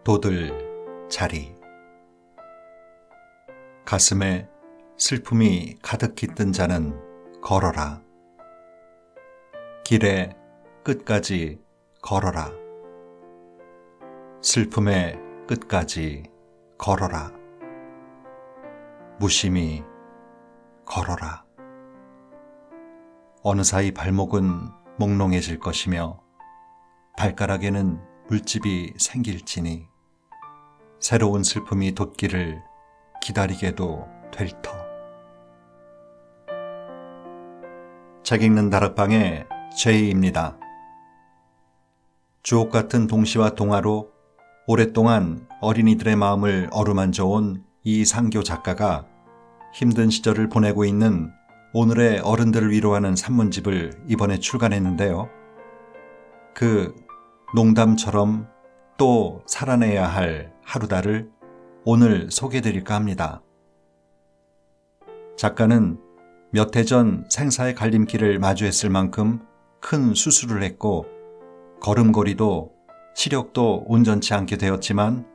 돋을 자리. 가슴에 슬픔이 가득히 뜬 자는 걸어라. 길의 끝까지 걸어라. 슬픔의 끝까지 걸어라. 무심히 걸어라. 어느 사이 발목은 몽롱해질 것이며 발가락에는 물집이 생길지니 새로운 슬픔이 돋기를 기다리게도 될 터. 책 읽는 다락방의 제이입니다. 주옥같은 동시와 동화로 오랫동안 어린이들의 마음을 어루만져온 이상교 작가가 힘든 시절을 보내고 있는 오늘의 어른들을 위로하는 산문집을 이번에 출간했는데요. 그 농담처럼 또 살아내야 할 하루다를 오늘 소개해드릴까 합니다. 작가는 몇 해 전 생사의 갈림길을 마주했을 만큼 큰 수술을 했고 걸음걸이도 시력도 온전치 않게 되었지만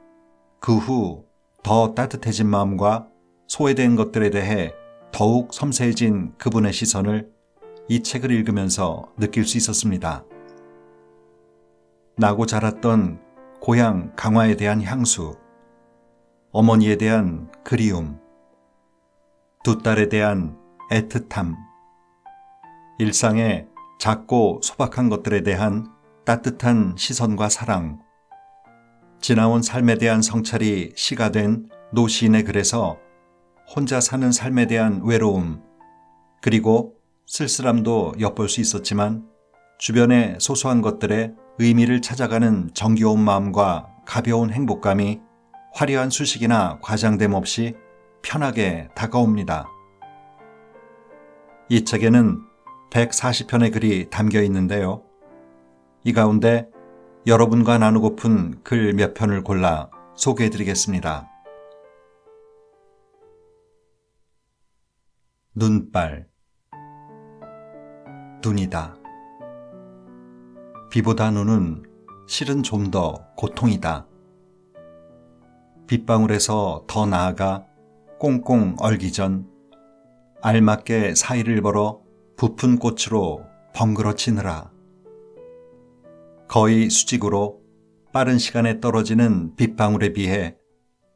그 후 더 따뜻해진 마음과 소외된 것들에 대해 더욱 섬세해진 그분의 시선을 이 책을 읽으면서 느낄 수 있었습니다. 나고 자랐던 고향 강화에 대한 향수, 어머니에 대한 그리움, 두 딸에 대한 애틋함, 일상의 작고 소박한 것들에 대한 따뜻한 시선과 사랑, 지나온 삶에 대한 성찰이 시가 된 노 시인의 글에서 혼자 사는 삶에 대한 외로움, 그리고 쓸쓸함도 엿볼 수 있었지만 주변의 소소한 것들에 의미를 찾아가는 정겨운 마음과 가벼운 행복감이 화려한 수식이나 과장됨 없이 편하게 다가옵니다. 이 책에는 140편의 글이 담겨 있는데요. 이 가운데 여러분과 나누고픈 글 몇 편을 골라 소개해드리겠습니다. 눈발. 눈이다. 비보다 눈은 실은 좀 더 고통이다. 빗방울에서 더 나아가 꽁꽁 얼기 전 알맞게 사이를 벌어 부푼 꽃으로 벙그러치느라. 거의 수직으로 빠른 시간에 떨어지는 빗방울에 비해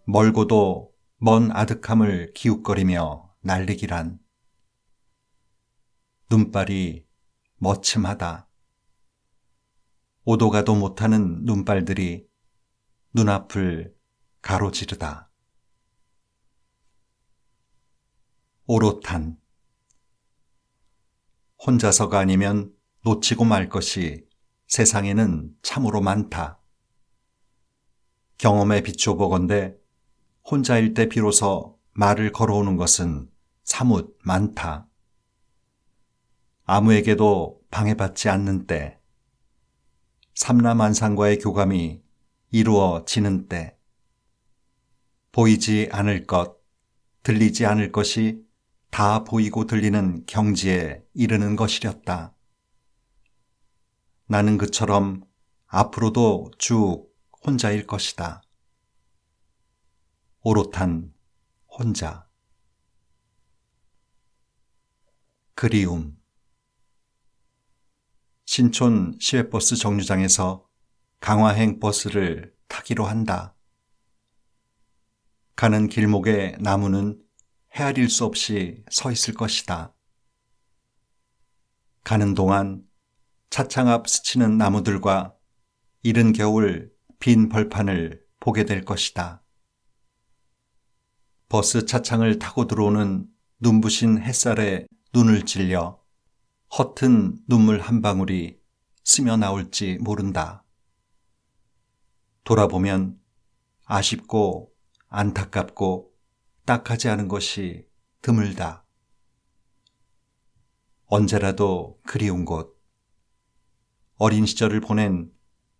멀고도 먼 아득함을 기웃거리며 날리기란. 눈발이 머침하다. 오도 가도 못하는 눈발들이 눈앞을 가로지르다. 오롯한. 혼자서가 아니면 놓치고 말 것이 세상에는 참으로 많다. 경험에 비추어 보건대 혼자일 때 비로소 말을 걸어오는 것은 사뭇 많다. 아무에게도 방해받지 않는 때, 삼라만상과의 교감이 이루어지는 때, 보이지 않을 것, 들리지 않을 것이 다 보이고 들리는 경지에 이르는 것이렸다. 나는 그처럼 앞으로도 쭉 혼자일 것이다. 오롯한 혼자. 그리움. 신촌 시외버스 정류장에서 강화행 버스를 타기로 한다. 가는 길목에 나무는 헤아릴 수 없이 서 있을 것이다. 가는 동안 차창 앞 스치는 나무들과 이른 겨울 빈 벌판을 보게 될 것이다. 버스 차창을 타고 들어오는 눈부신 햇살에 눈을 찔려 허튼 눈물 한 방울이 스며 나올지 모른다. 돌아보면 아쉽고 안타깝고 딱하지 않은 것이 드물다. 언제라도 그리운 곳. 어린 시절을 보낸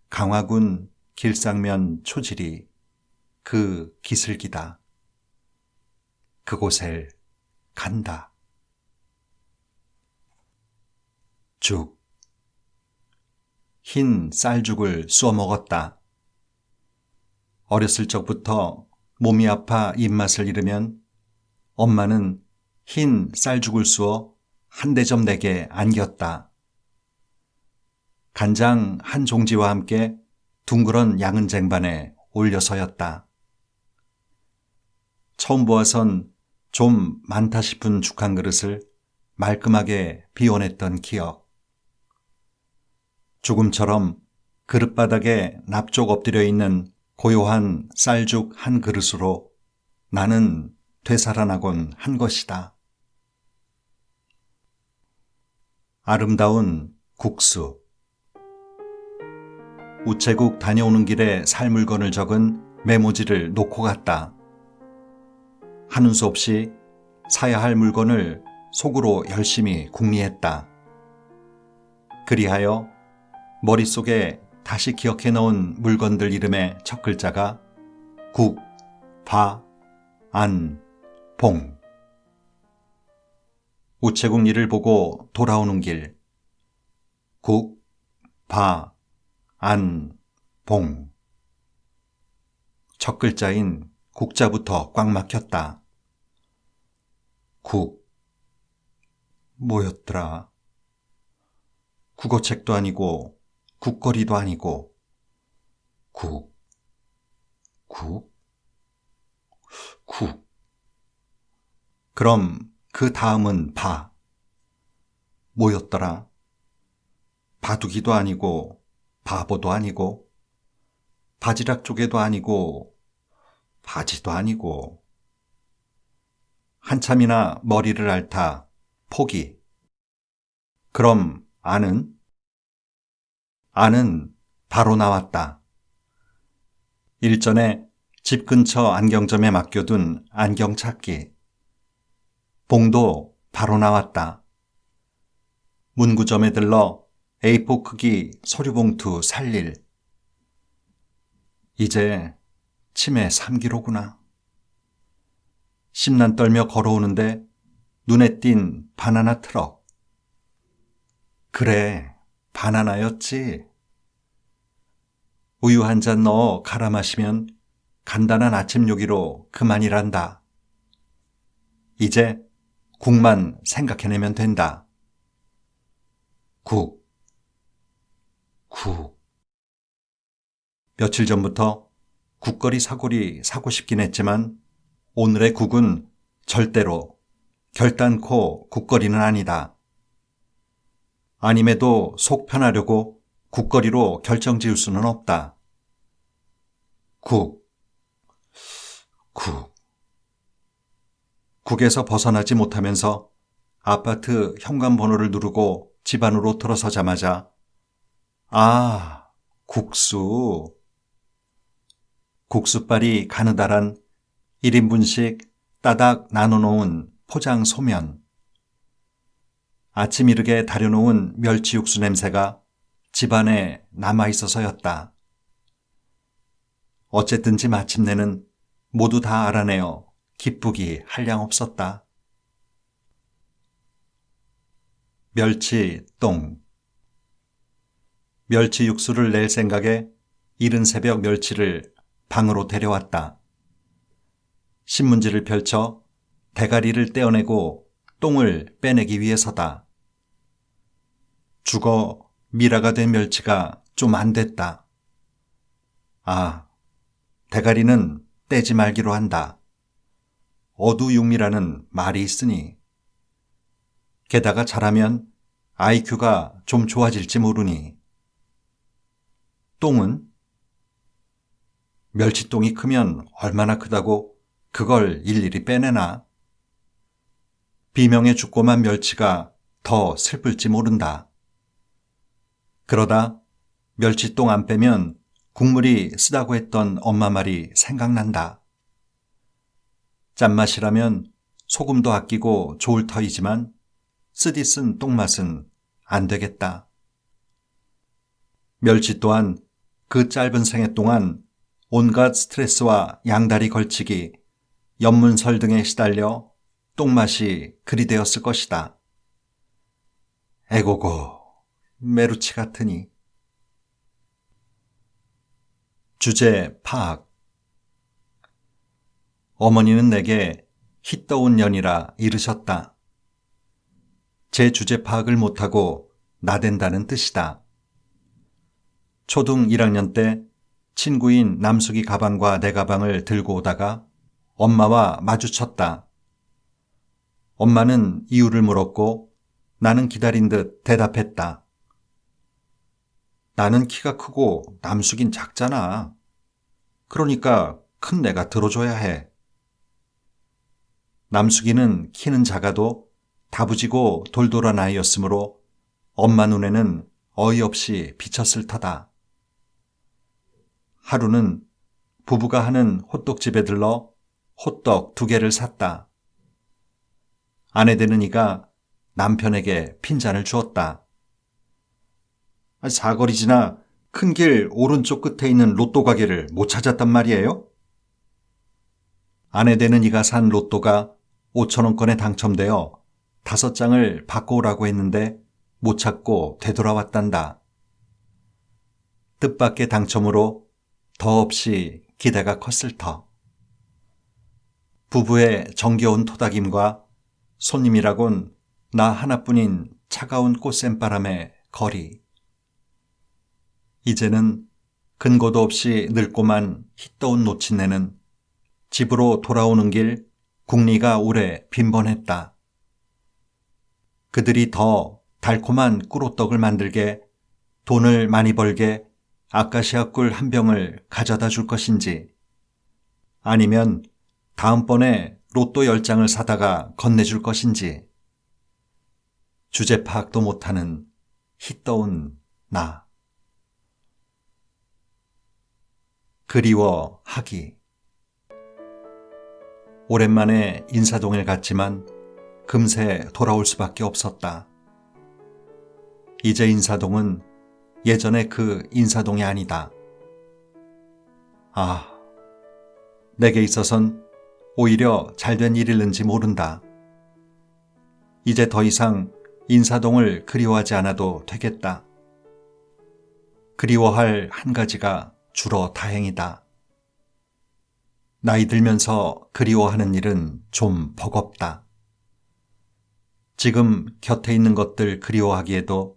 강화군 길상면 초질이 그 기슭이다. 그곳을 간다. 죽. 흰 쌀죽을 쏘아 먹었다. 어렸을 적부터 몸이 아파 입맛을 잃으면 엄마는 흰 쌀죽을 쑤어 한 대접 내게 안겼다. 간장 한 종지와 함께 둥그런 양은 쟁반에 올려서였다. 처음 보아선 좀 많다 싶은 죽 한 그릇을 말끔하게 비워냈던 기억. 죽음처럼 그릇바닥에 납족 엎드려 있는 고요한 쌀죽 한 그릇으로 나는 되살아나곤 한 것이다. 아름다운 국수. 우체국 다녀오는 길에 살 물건을 적은 메모지를 놓고 갔다. 하는 수 없이 사야 할 물건을 속으로 열심히 궁리했다. 그리하여 머릿속에 다시 기억해 넣은 물건들 이름의 첫 글자가 국, 바, 안, 봉. 우체국 일을 보고 돌아오는 길. 국, 바, 안, 봉. 첫 글자인 국자부터 꽉 막혔다. 국. 뭐였더라? 국어책도 아니고 국거리도 아니고 국. 그럼 그 다음은 바. 뭐였더라? 바둑이도 아니고 바보도 아니고 바지락 조개도 아니고 바지도 아니고 한참이나 머리를 앓다 포기. 그럼 안은? 안은 바로 나왔다. 일전에 집 근처 안경점에 맡겨둔 안경 찾기. 봉도 바로 나왔다. 문구점에 들러 A4 크기 서류봉투 살 일. 이제 치매 3kg구나. 심난 떨며 걸어오는데 눈에 띈 바나나 트럭. 그래, 바나나였지. 우유 한 잔 넣어 갈아 마시면 간단한 아침 요기로 그만이란다. 이제 국만 생각해내면 된다. 국. 며칠 전부터 국거리 사골이 사고 싶긴 했지만 오늘의 국은 절대로 결단코 국거리는 아니다. 아님에도 속 편하려고 국거리로 결정 지을 수는 없다. 국에서 벗어나지 못하면서 아파트 현관번호를 누르고 집 안으로 들어서자마자 아, 국수. 국수빨이 가느다란 1인분씩 따닥 나눠놓은 포장 소면. 아침 이르게 다려놓은 멸치 육수 냄새가 집안에 남아있어서였다. 어쨌든지 마침내는 모두 다 알아내어 기쁘기 한량없었다. 멸치 똥. 멸치 육수를 낼 생각에 이른 새벽 멸치를 방으로 데려왔다. 신문지를 펼쳐 대가리를 떼어내고 똥을 빼내기 위해서다. 죽어 미라가 된 멸치가 좀 안 됐다. 아, 대가리는 떼지 말기로 한다. 어두육미라는 말이 있으니. 게다가 자라면 IQ가 좀 좋아질지 모르니. 똥은? 멸치똥이 크면 얼마나 크다고 그걸 일일이 빼내나? 비명에 죽고만 멸치가 더 슬플지 모른다. 그러다 멸치똥 안 빼면 국물이 쓰다고 했던 엄마 말이 생각난다. 짠맛이라면 소금도 아끼고 좋을 터이지만 쓰디 쓴 똥맛은 안 되겠다. 멸치 또한 그 짧은 생애 동안 온갖 스트레스와 양다리 걸치기, 연문설 등에 시달려 똥맛이 그리 되었을 것이다. 에고고, 메루치 같으니. 주제 파악. 어머니는 내게 hit떠온 년이라 이르셨다. 제 주제 파악을 못하고 나댄다는 뜻이다. 초등 1학년 때 친구인 남숙이 가방과 내 가방을 들고 오다가 엄마와 마주쳤다. 엄마는 이유를 물었고 나는 기다린 듯 대답했다. 나는 키가 크고 남숙인 작잖아. 그러니까 큰 내가 들어줘야 해. 남숙이는 키는 작아도 다부지고 돌돌한 아이였으므로 엄마 눈에는 어이없이 비쳤을 터다. 하루는 부부가 하는 호떡집에 들러 호떡 2개를 샀다. 아내 되는 이가 남편에게 핀잔을 주었다. 사거리 지나 큰 길 오른쪽 끝에 있는 로또 가게를 못 찾았단 말이에요? 아내 되는 이가 산 로또가 5,000원권에 당첨되어 5장을 바꿔오라고 했는데 못 찾고 되돌아왔단다. 뜻밖의 당첨으로 더없이 기대가 컸을 터. 부부의 정겨운 토닥임과 손님이라곤 나 하나뿐인 차가운 꽃샘바람의 거리. 이제는 근거도 없이 늙고만 hit떠온 노친네는 집으로 돌아오는 길 국리가 오래 빈번했다. 그들이 더 달콤한 꿀호떡을 만들게 돈을 많이 벌게 아카시아 꿀 1병을 가져다 줄 것인지 아니면 다음번에 로또 10장을 사다가 건네줄 것인지 주제 파악도 못하는 hit떠온 나. 그리워하기. 오랜만에 인사동을 갔지만 금세 돌아올 수밖에 없었다. 이제 인사동은 예전의 그 인사동이 아니다. 아, 내게 있어선 오히려 잘된 일일는지 모른다. 이제 더 이상 인사동을 그리워하지 않아도 되겠다. 그리워할 한 가지가 주로 다행이다. 나이 들면서 그리워하는 일은 좀 버겁다. 지금 곁에 있는 것들 그리워하기에도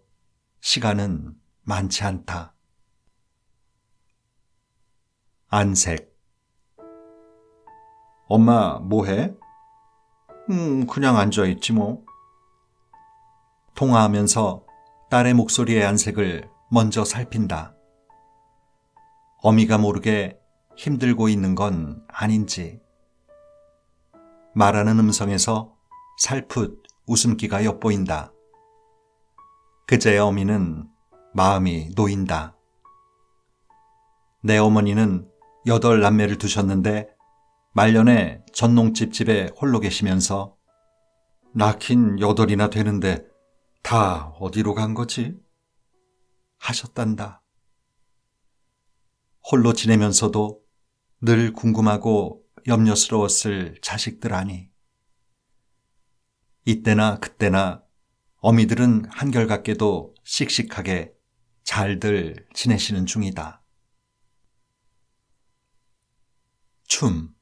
시간은 많지 않다. 안색. 엄마 뭐해? 그냥 앉아있지 뭐. 통화하면서 딸의 목소리의 안색을 먼저 살핀다. 어미가 모르게 힘들고 있는 건 아닌지. 말하는 음성에서 살풋 웃음기가 엿보인다. 그제의 어미는 마음이 놓인다. 내 어머니는 8남매를 두셨는데 말년에 전농집 집에 홀로 계시면서 낳긴 8이나 되는데 다 어디로 간 거지? 하셨단다. 홀로 지내면서도 늘 궁금하고 염려스러웠을 자식들 아니. 이때나 그때나 어미들은 한결같게도 씩씩하게 잘들 지내시는 중이다. 춤.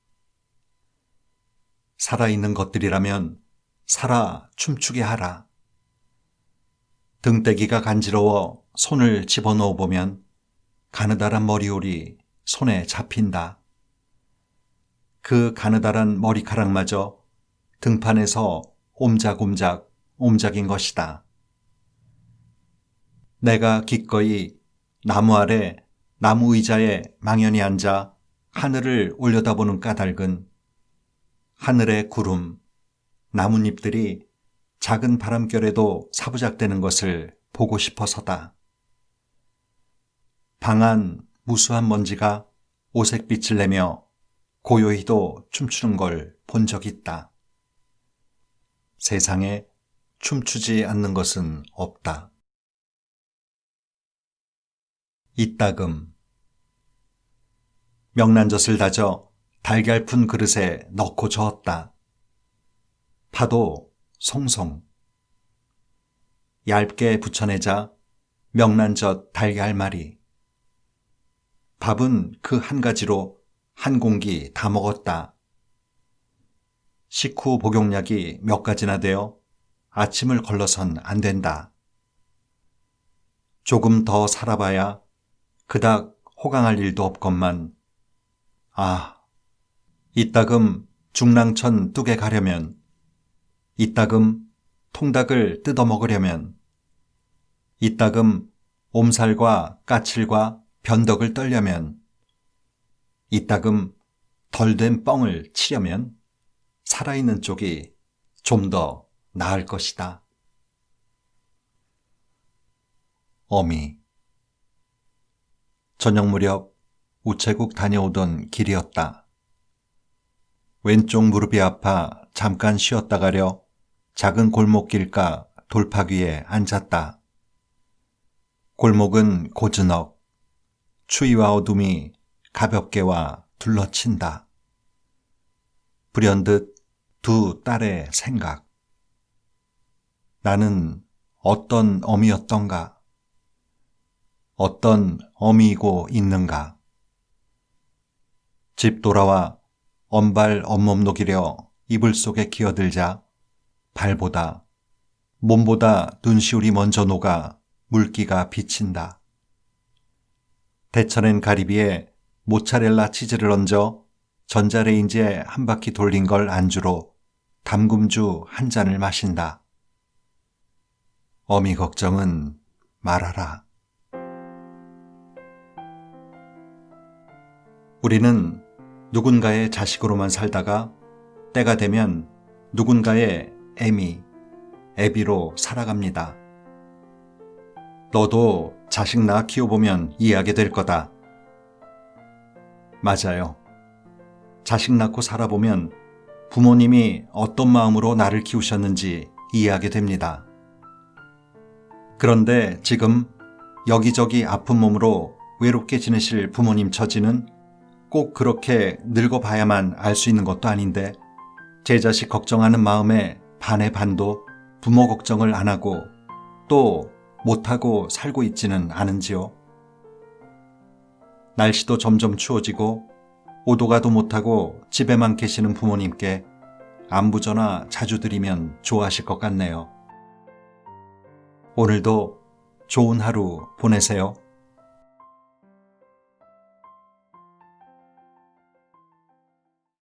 살아있는 것들이라면 살아 춤추게 하라. 등떼기가 간지러워 손을 집어넣어 보면 가느다란 머리올이 손에 잡힌다. 그 가느다란 머리카락마저 등판에서 옴작옴작 옴작인 것이다. 내가 기꺼이 나무 아래 나무 의자에 망연히 앉아 하늘을 올려다보는 까닭은 하늘의 구름, 나뭇잎들이 작은 바람결에도 사부작되는 것을 보고 싶어서다. 방안 무수한 먼지가 오색빛을 내며 고요히도 춤추는 걸 본 적 있다. 세상에 춤추지 않는 것은 없다. 이따금. 명란젓을 다져 달걀 푼 그릇에 넣고 저었다. 파도 송송. 얇게 붙여내자 명란젓 달걀말이. 밥은 그 한 가지로 한 공기 다 먹었다. 식후 복용약이 몇 가지나 되어 아침을 걸러선 안 된다. 조금 더 살아봐야 그닥 호강할 일도 없건만, 아, 이따금 중랑천 뚝에 가려면, 이따금 통닭을 뜯어먹으려면, 이따금 옴살과 까칠과 변덕을 떨려면, 이따금 덜 된 뻥을 치려면 살아있는 쪽이 좀 더 나을 것이다. 어미. 저녁 무렵 우체국 다녀오던 길이었다. 왼쪽 무릎이 아파 잠깐 쉬었다 가려 작은 골목길가 돌파귀에 앉았다. 골목은 고즈넉, 추위와 어둠이 가볍게 와 둘러친다. 불현듯 두 딸의 생각. 나는 어떤 어미였던가? 어떤 어미이고 있는가? 집 돌아와 언발 언몸 녹이려 이불 속에 기어들자 발보다 몸보다 눈시울이 먼저 녹아 물기가 비친다. 데쳐낸 가리비에 모차렐라 치즈를 얹어 전자레인지에 한 바퀴 돌린 걸 안주로 담금주 한 잔을 마신다. 어미 걱정은 말아라. 우리는 누군가의 자식으로만 살다가 때가 되면 누군가의 애미, 애비로 살아갑니다. 너도 자식 낳아 키워보면 이해하게 될 거다. 맞아요. 자식 낳고 살아보면 부모님이 어떤 마음으로 나를 키우셨는지 이해하게 됩니다. 그런데 지금 여기저기 아픈 몸으로 외롭게 지내실 부모님 처지는 꼭 그렇게 늙어봐야만 알 수 있는 것도 아닌데 제 자식 걱정하는 마음에 반의 반도 부모 걱정을 안 하고 또 못하고 살고 있지는 않은지요. 날씨도 점점 추워지고 오도 가도 못하고 집에만 계시는 부모님께 안부전화 자주 드리면 좋아하실 것 같네요. 오늘도 좋은 하루 보내세요.